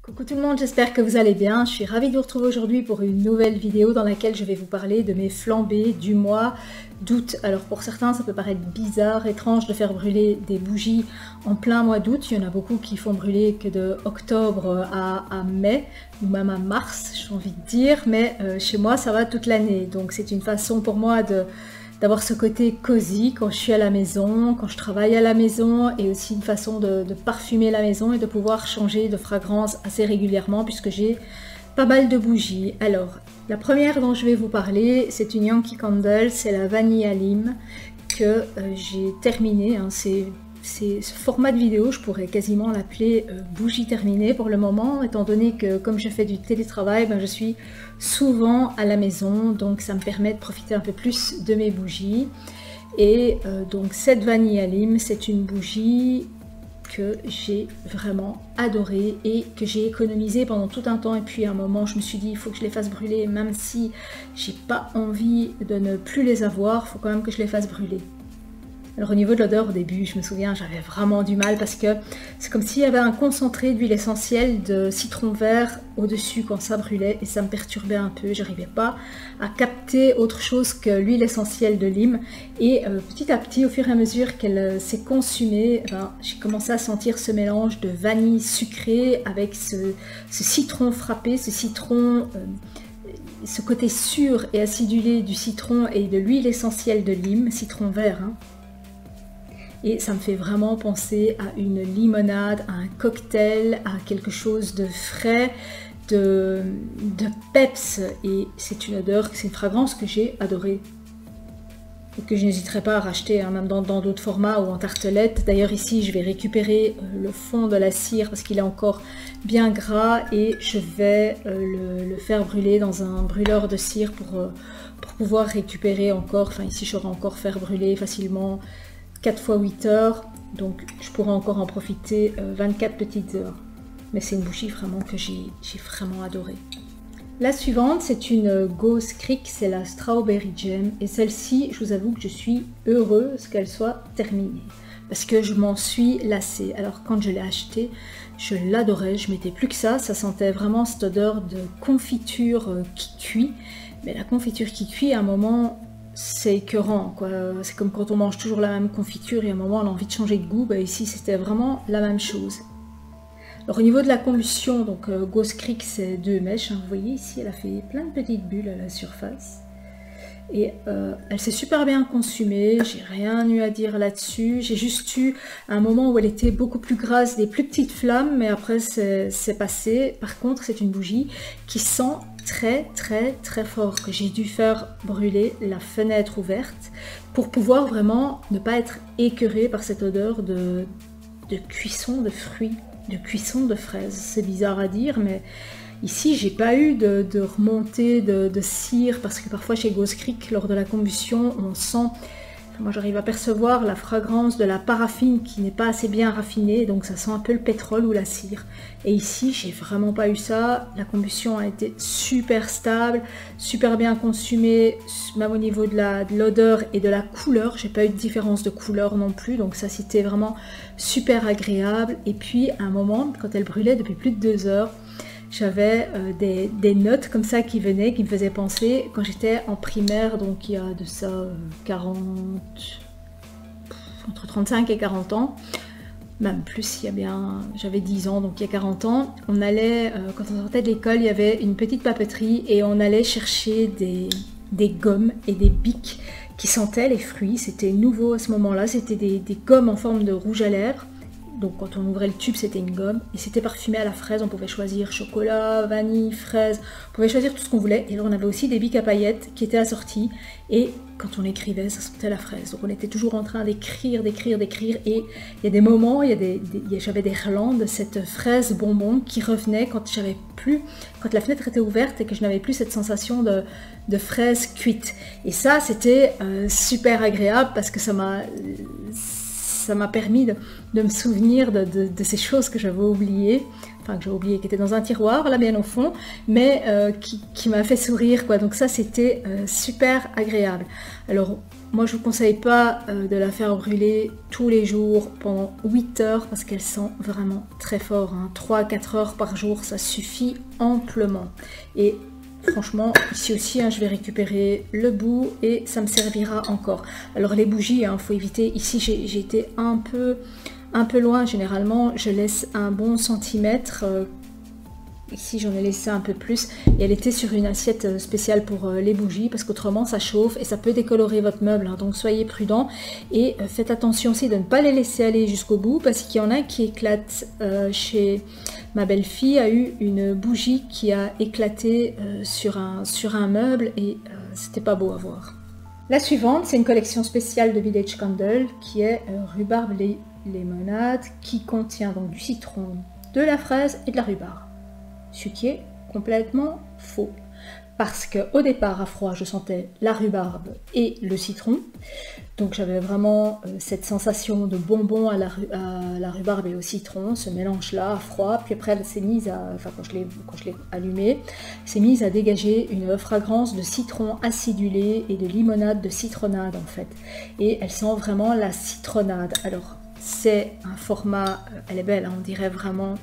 Coucou tout le monde, j'espère que vous allez bien. Je suis ravie de vous retrouver aujourd'hui pour une nouvelle vidéo dans laquelle je vais vous parler de mes flambées du mois d'août. Alors pour certains ça peut paraître bizarre, étrange de faire brûler des bougies en plein mois d'août. Il y en a beaucoup qui font brûler que de octobre à mai ou même à mars, j'ai envie de dire. Mais chez moi ça va toute l'année. Donc c'est une façon pour moi d'avoir ce côté cosy quand je suis à la maison, quand je travaille à la maison, et aussi une façon de parfumer la maison et de pouvoir changer de fragrance assez régulièrement puisque j'ai pas mal de bougies. Alors, la première dont je vais vous parler, c'est une Yankee Candle, c'est la Vanilla Lime que j'ai terminée. C'est ce format de vidéo, je pourrais quasiment l'appeler bougie terminée pour le moment, étant donné que comme je fais du télétravail, je suis souvent à la maison, donc ça me permet de profiter un peu plus de mes bougies. Et donc cette Vanilla Lime, c'est une bougie que j'ai vraiment adorée et que j'ai économisée pendant tout un temps, et puis à un moment je me suis dit il faut que je les fasse brûler, même si j'ai pas envie de ne plus les avoir, il faut quand même que je les fasse brûler. Alors au niveau de l'odeur, au début, je me souviens, j'avais vraiment du mal parce que c'est comme s'il y avait un concentré d'huile essentielle de citron vert au-dessus quand ça brûlait, et ça me perturbait un peu. J'arrivais pas à capter autre chose que l'huile essentielle de lime. Et petit à petit, au fur et à mesure qu'elle s'est consumée, j'ai commencé à sentir ce mélange de vanille sucrée avec ce citron frappé, ce citron... ce côté sûr et acidulé du citron et de l'huile essentielle de lime, citron vert, Et ça me fait vraiment penser à une limonade, à un cocktail, à quelque chose de frais, de peps. Et c'est une odeur, c'est une fragrance que j'ai adorée. Et que je n'hésiterai pas à racheter, même dans d'autres formats ou en tartelette. D'ailleurs ici, je vais récupérer le fond de la cire parce qu'il est encore bien gras. Et je vais le faire brûler dans un brûleur de cire pour pouvoir récupérer encore. Enfin ici, je saurai encore faire brûler facilement 4 x 8 heures, donc je pourrais encore en profiter 24 petites heures. Mais c'est une bougie vraiment que j'ai vraiment adorée. La suivante, c'est une Ghost Creek, c'est la Strawberry Gem. Et celle-ci, je vous avoue que je suis heureuse qu'elle soit terminée. Parce que je m'en suis lassée. Alors quand je l'ai achetée, je l'adorais, je mettais plus que ça. Ça sentait vraiment cette odeur de confiture qui cuit. Mais la confiture qui cuit, à un moment... c'est écœurant, quoi. C'est comme quand on mange toujours la même confiture et à un moment on a envie de changer de goût. Ici c'était vraiment la même chose. Alors au niveau de la combustion, donc Ghost Creek c'est 2 mèches, vous voyez ici elle a fait plein de petites bulles à la surface. Et elle s'est super bien consumée, j'ai rien eu à dire là-dessus. J'ai juste eu un moment où elle était beaucoup plus grasse, des plus petites flammes, mais après c'est passé. Par contre c'est une bougie qui sent très fort, que j'ai dû faire brûler la fenêtre ouverte pour pouvoir vraiment ne pas être écœurée par cette odeur de cuisson de fruits, de cuisson de fraises. C'est bizarre à dire, mais ici j'ai pas eu de remontée de cire, parce que parfois chez Ghost Creek lors de la combustion on sent... Moi j'arrive à percevoir la fragrance de la paraffine qui n'est pas assez bien raffinée, donc ça sent un peu le pétrole ou la cire. Et ici j'ai vraiment pas eu ça, la combustion a été super stable, super bien consumée, même au niveau de l'odeur et de la couleur, j'ai pas eu de différence de couleur non plus, donc ça c'était vraiment super agréable. Et puis à un moment, quand elle brûlait depuis plus de 2 heures, j'avais des notes comme ça qui venaient, qui me faisaient penser quand j'étais en primaire, donc il y a de ça entre 35 et 40 ans, même plus, j'avais 10 ans, donc il y a 40 ans, on allait, quand on sortait de l'école, il y avait une petite papeterie et on allait chercher des gommes et des bics qui sentaient les fruits. C'était nouveau à ce moment-là, c'était des gommes en forme de rouge à lèvres. Donc quand on ouvrait le tube, c'était une gomme et c'était parfumé à la fraise. On pouvait choisir chocolat, vanille, fraise, on pouvait choisir tout ce qu'on voulait. Et là on avait aussi des bics à paillettes qui étaient assortis, et quand on écrivait, ça sentait la fraise. Donc on était toujours en train d'écrire, et il y a des moments, j'avais des relents de cette fraise bonbon qui revenait quand la fenêtre était ouverte et que je n'avais plus cette sensation de fraise cuite. Et ça c'était super agréable parce que ça m'a permis de me souvenir de ces choses que j'avais oubliées, qui étaient dans un tiroir, là bien au fond, mais qui m'a fait sourire, quoi. Donc ça, c'était super agréable. Alors, Moi je vous conseille pas de la faire brûler tous les jours pendant 8 heures parce qu'elle sent vraiment très fort, hein. 3 à 4 heures par jour ça suffit amplement. Et franchement ici aussi hein, je vais récupérer le bout et ça me servira encore. Alors les bougies, hein, faut éviter, ici j'ai été un peu loin, généralement je laisse un bon centimètre. Ici j'en ai laissé un peu plus et elle était sur une assiette spéciale pour les bougies parce qu'autrement ça chauffe et ça peut décolorer votre meuble, hein, donc soyez prudents et faites attention aussi de ne pas les laisser aller jusqu'au bout parce qu'il y en a qui éclatent. Chez ma belle-fille a eu une bougie qui a éclaté sur un meuble et c'était pas beau à voir. La suivante c'est une collection spéciale de Village Candle qui est rhubarbe limonade qui contient donc du citron, de la fraise et de la rhubarbe. Ce qui est complètement faux. Parce qu'au départ, à froid, je sentais la rhubarbe et le citron. Donc j'avais vraiment cette sensation de bonbon à la rhubarbe et au citron, ce mélange-là à froid. Puis après, elle s'est mise à, enfin quand je l'ai allumée, s'est mise à dégager une fragrance de citron acidulé et de limonade de citronnade en fait. Et elle sent vraiment la citronnade. Alors c'est un format, elle est belle, hein, on dirait vraiment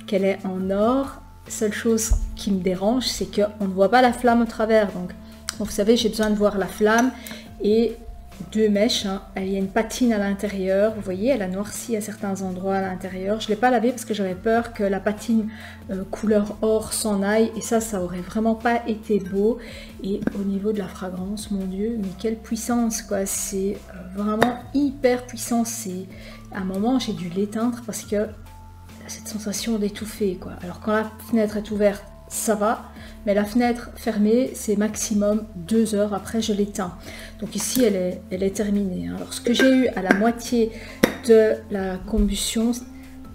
qu'elle est en or. Seule chose qui me dérange, c'est qu'on ne voit pas la flamme au travers. Donc vous savez, j'ai besoin de voir la flamme et 2 mèches. Hein. Il y a une patine à l'intérieur. Vous voyez, elle a noirci à certains endroits à l'intérieur. Je ne l'ai pas lavée parce que j'avais peur que la patine couleur or s'en aille. Et ça aurait vraiment pas été beau. Et au niveau de la fragrance, mon Dieu, mais quelle puissance, quoi. C'est vraiment hyper puissant. À un moment, j'ai dû l'éteindre parce que cette sensation d'étouffer quoi. Alors quand la fenêtre est ouverte ça va, mais la fenêtre fermée c'est maximum 2 heures, après je l'éteins. Donc ici elle est terminée, hein. Alors ce que j'ai eu à la moitié de la combustion,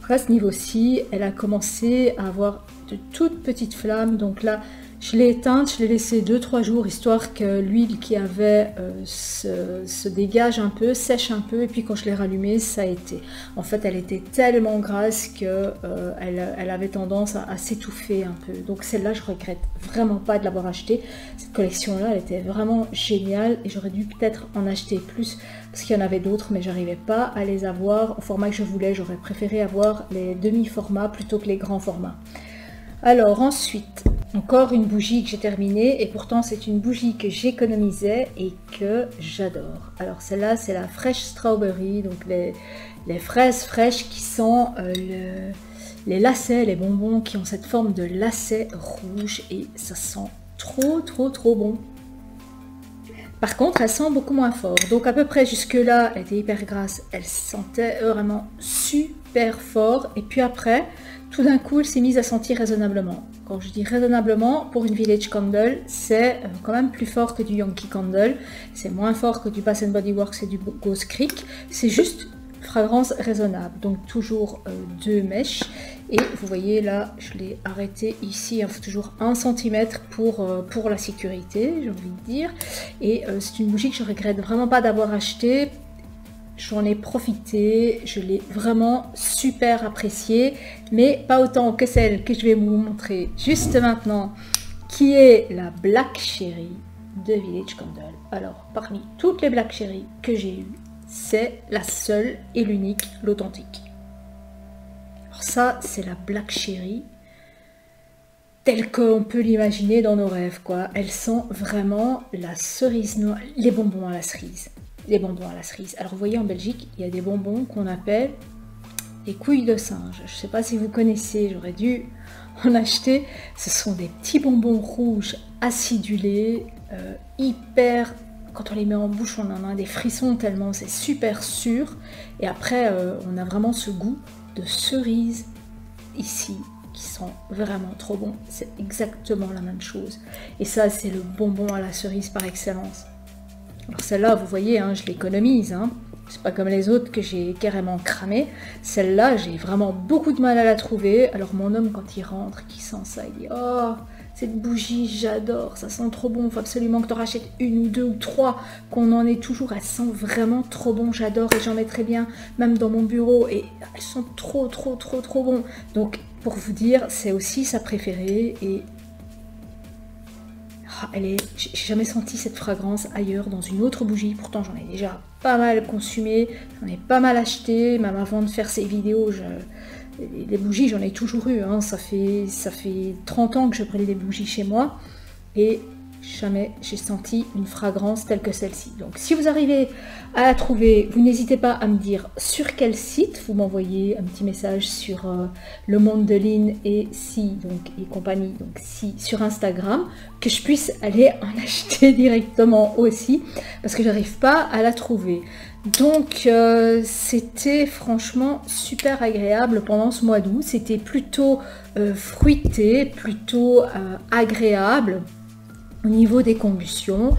à ce niveau-ci, elle a commencé à avoir de toutes petites flammes, donc là je l'ai éteinte, je l'ai laissé 2-3 jours histoire que l'huile qui avait se dégage un peu, sèche un peu, et puis quand je l'ai rallumée, ça a été. En fait, elle était tellement grasse que elle avait tendance à s'étouffer un peu. Donc celle-là, je regrette vraiment pas de l'avoir achetée. Cette collection-là, elle était vraiment géniale et j'aurais dû peut-être en acheter plus parce qu'il y en avait d'autres, mais j'arrivais pas à les avoir au format que je voulais. J'aurais préféré avoir les demi-formats plutôt que les grands formats. Alors ensuite, encore une bougie que j'ai terminée et pourtant c'est une bougie que j'économisais et que j'adore. Alors celle-là c'est la Fresh Strawberry, donc les fraises fraîches qui sont les lacets, les bonbons qui ont cette forme de lacet rouge et ça sent trop bon. Par contre elle sent beaucoup moins fort, donc à peu près jusque là elle était hyper grasse, elle sentait vraiment super fort et puis après tout d'un coup, elle s'est mise à sentir raisonnablement. Quand je dis raisonnablement, pour une Village Candle, c'est quand même plus fort que du Yankee Candle. C'est moins fort que du Bath & Body Works et du Ghost Creek. C'est juste fragrance raisonnable. Donc toujours 2 mèches. Et vous voyez là, je l'ai arrêté ici. Il faut toujours 1 cm pour la sécurité, j'ai envie de dire. Et c'est une bougie que je regrette vraiment pas d'avoir achetée. J'en ai profité, je l'ai vraiment super appréciée, mais pas autant que celle que je vais vous montrer juste maintenant, qui est la Black Cherry de Village Candle. Alors, parmi toutes les Black Cherry que j'ai eues, c'est la seule et l'unique, l'authentique. Alors ça, c'est la Black Cherry telle qu'on peut l'imaginer dans nos rêves, quoi. Elle sent vraiment la cerise noire, les bonbons à la cerise. Les bonbons à la cerise. Alors vous voyez en Belgique, il y a des bonbons qu'on appelle des couilles de singe. Je ne sais pas si vous connaissez, j'aurais dû en acheter. Ce sont des petits bonbons rouges acidulés, hyper... Quand on les met en bouche, on en a des frissons tellement c'est super sûr. Et après, on a vraiment ce goût de cerise ici qui sent vraiment trop bon. C'est exactement la même chose. Et ça, c'est le bonbon à la cerise par excellence. Alors celle-là, vous voyez, hein, je l'économise. Hein. C'est pas comme les autres que j'ai carrément cramé. Celle-là, j'ai vraiment beaucoup de mal à la trouver. Alors mon homme, quand il rentre, qui sent ça, il dit « Oh, cette bougie, j'adore, ça sent trop bon. Il faut absolument que tu en rachètes 1 ou 2 ou 3, qu'on en ait toujours. Elle sent vraiment trop bon, j'adore et j'en mets très bien, même dans mon bureau. Et elles sont trop bon. » Donc, pour vous dire, c'est aussi sa préférée et... j'ai jamais senti cette fragrance ailleurs dans une autre bougie. Pourtant, j'en ai déjà pas mal consumé, j'en ai pas mal acheté, même avant de faire ces vidéos. Les bougies, j'en ai toujours eu. Hein. Ça fait 30 ans que je brûle des bougies chez moi et jamais j'ai senti une fragrance telle que celle-ci. Donc si vous arrivez à la trouver, vous n'hésitez pas à me dire sur quel site. Vous m'envoyez un petit message sur Le Monde de Lynn et compagnie, donc sur Instagram, que je puisse aller en acheter directement aussi, parce que j'arrive pas à la trouver. Donc c'était franchement super agréable pendant ce mois d'août. C'était plutôt fruité, plutôt agréable au niveau des combustions.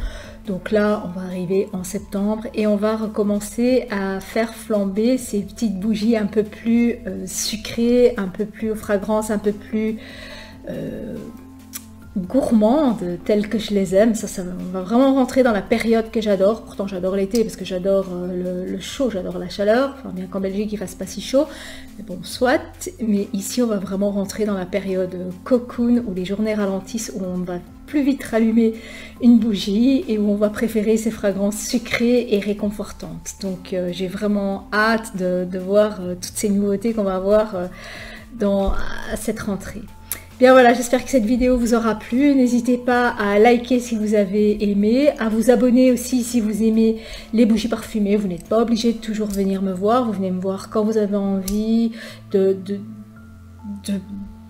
Donc là, on va arriver en septembre et on va recommencer à faire flamber ces petites bougies un peu plus sucrées, un peu plus aux fragrances, un peu plus gourmandes, telles que je les aime. On va vraiment rentrer dans la période que j'adore. Pourtant, j'adore l'été parce que j'adore le chaud, j'adore la chaleur. Enfin, bien qu'en Belgique, il fasse pas si chaud. Mais bon, soit. Mais ici, on va vraiment rentrer dans la période cocoon où les journées ralentissent, où on va plus vite rallumer une bougie et où on va préférer ces fragrances sucrées et réconfortantes. Donc j'ai vraiment hâte de voir toutes ces nouveautés qu'on va avoir dans cette rentrée. Bien voilà, j'espère que cette vidéo vous aura plu. N'hésitez pas à liker si vous avez aimé, à vous abonner aussi si vous aimez les bougies parfumées. Vous n'êtes pas obligé de toujours venir me voir, vous venez me voir quand vous avez envie de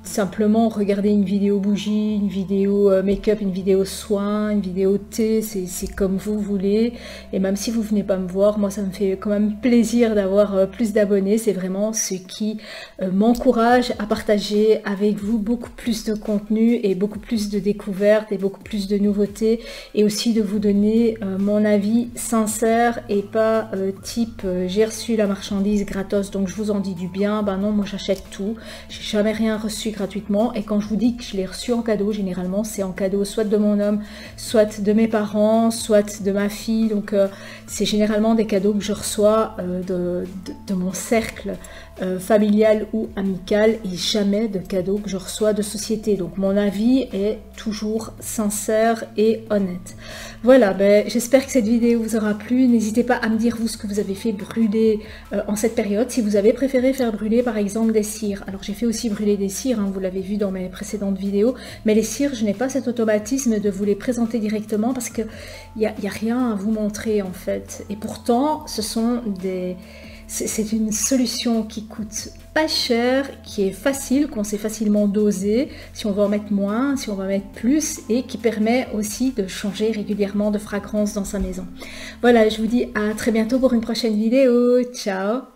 simplement regarder une vidéo bougie, une vidéo make-up, une vidéo soin, une vidéo thé, c'est comme vous voulez. Et même si vous venez pas me voir, moi ça me fait quand même plaisir d'avoir plus d'abonnés. C'est vraiment ce qui m'encourage à partager avec vous beaucoup plus de contenu et beaucoup plus de découvertes et beaucoup plus de nouveautés, et aussi de vous donner mon avis sincère et pas type j'ai reçu la marchandise gratos donc je vous en dis du bien. Ben non, moi j'achète tout, j'ai jamais rien reçu gratuitement, et quand je vous dis que je l'ai reçu en cadeau, généralement c'est en cadeau soit de mon homme, soit de mes parents, soit de ma fille. Donc c'est généralement des cadeaux que je reçois de mon cercle familial ou amical, et jamais de cadeaux que je reçois de société. Donc mon avis est toujours sincère et honnête. Voilà, ben, j'espère que cette vidéo vous aura plu. N'hésitez pas à me dire vous ce que vous avez fait brûler en cette période, si vous avez préféré faire brûler par exemple des cires. Alors j'ai fait aussi brûler des cires, hein, vous l'avez vu dans mes précédentes vidéos, mais les cires, je n'ai pas cet automatisme de vous les présenter directement parce que il n'y a rien à vous montrer en fait. Et pourtant, ce sont des... C'est une solution qui coûte pas cher, qui est facile, qu'on sait facilement doser, si on veut en mettre moins, si on va mettre plus, et qui permet aussi de changer régulièrement de fragrance dans sa maison. Voilà, je vous dis à très bientôt pour une prochaine vidéo. Ciao!